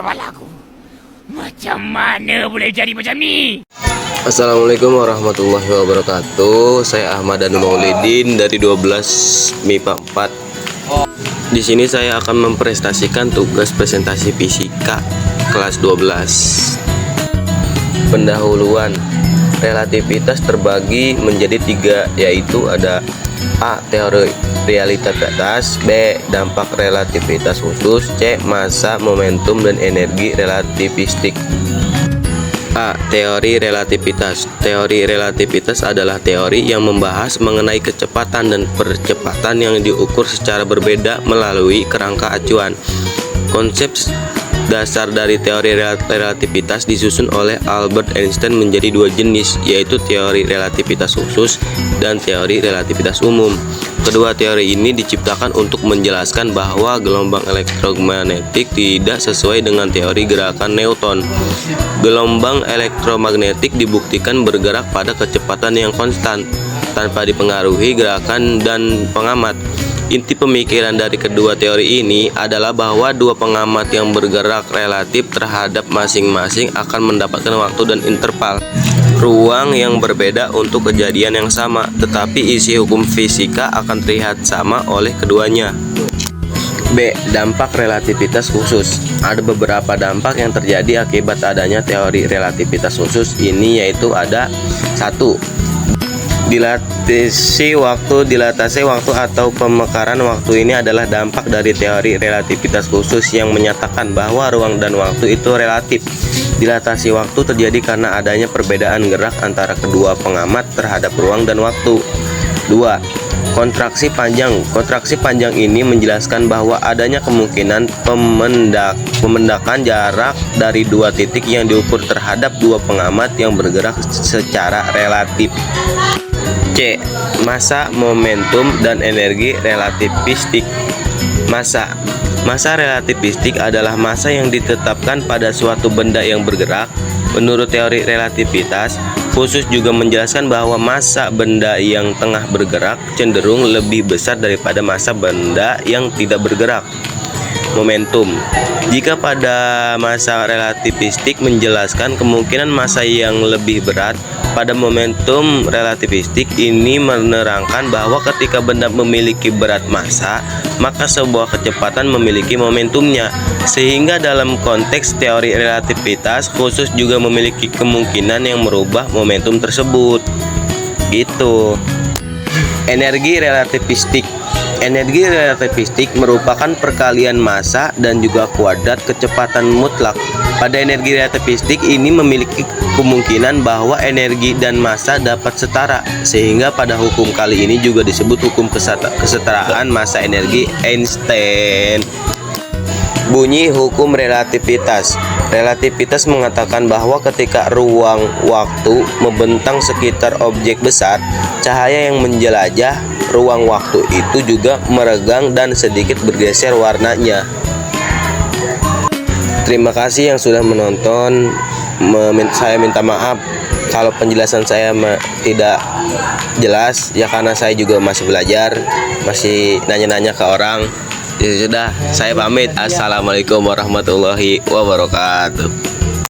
kepalaku. Macam mana boleh jadi macam ni? Assalamualaikum warahmatullahi wabarakatuh. Saya Ahmad Danul Maulidin dari 12 MIPA 4. Di sini saya akan mempresentasikan tugas presentasi fisika kelas 12. Pendahuluan. Relativitas terbagi menjadi 3, yaitu ada A. Teori relativitas, B. Dampak relativitas khusus, C. Massa, momentum, dan energi relativistik. A. Teori relativitas. Teori relativitas adalah teori yang membahas mengenai kecepatan dan percepatan yang diukur secara berbeda melalui kerangka acuan. Konsep dasar dari teori relativitas disusun oleh Albert Einstein menjadi 2 jenis, yaitu teori relativitas khusus dan teori relativitas umum. Kedua teori ini diciptakan untuk menjelaskan bahwa gelombang elektromagnetik tidak sesuai dengan teori gerakan Newton. Gelombang elektromagnetik dibuktikan bergerak pada kecepatan yang konstan tanpa dipengaruhi gerakan dan pengamat. Inti pemikiran dari kedua teori ini adalah bahwa dua pengamat yang bergerak relatif terhadap masing-masing akan mendapatkan waktu dan interval ruang yang berbeda untuk kejadian yang sama, tetapi isi hukum fisika akan terlihat sama oleh keduanya. B. Dampak relativitas khusus. Ada beberapa dampak yang terjadi akibat adanya teori relativitas khusus ini, yaitu ada 1. Dilatasi waktu atau pemekaran waktu. Ini adalah dampak dari teori relativitas khusus yang menyatakan bahwa ruang dan waktu itu relatif. Dilatasi waktu terjadi karena adanya perbedaan gerak antara kedua pengamat terhadap ruang dan waktu. 2. Kontraksi panjang. Kontraksi panjang ini menjelaskan bahwa adanya kemungkinan pemendakan jarak dari dua titik yang diukur terhadap dua pengamat yang bergerak secara relatif. C. Massa, momentum, dan energi relativistik. Massa relativistik adalah massa yang ditetapkan pada suatu benda yang bergerak. Menurut teori relativitas khusus juga menjelaskan bahwa massa benda yang tengah bergerak cenderung lebih besar daripada massa benda yang tidak bergerak. Momentum. Jika pada massa relativistik menjelaskan kemungkinan massa yang lebih berat, pada momentum relativistik ini menerangkan bahwa ketika benda memiliki berat massa, maka sebuah kecepatan memiliki momentumnya. Sehingga dalam konteks teori relativitas khusus juga memiliki kemungkinan yang merubah momentum tersebut. Gitu. Energi relativistik. Energi relativistik merupakan perkalian massa dan juga kuadrat kecepatan mutlak. Pada energi relativistik ini memiliki kemungkinan bahwa energi dan massa dapat setara, sehingga pada hukum kali ini juga disebut hukum kesetaraan massa energi Einstein. Bunyi hukum relativitas. Relativitas mengatakan bahwa ketika ruang waktu membentang sekitar objek besar, cahaya yang menjelajah ruang waktu itu juga meregang dan sedikit bergeser warnanya. Terima kasih yang sudah menonton. Saya minta maaf kalau penjelasan saya tidak jelas, ya karena saya juga masih belajar, masih nanya-nanya ke orang. Ya sudah, saya pamit. Assalamualaikum warahmatullahi wabarakatuh.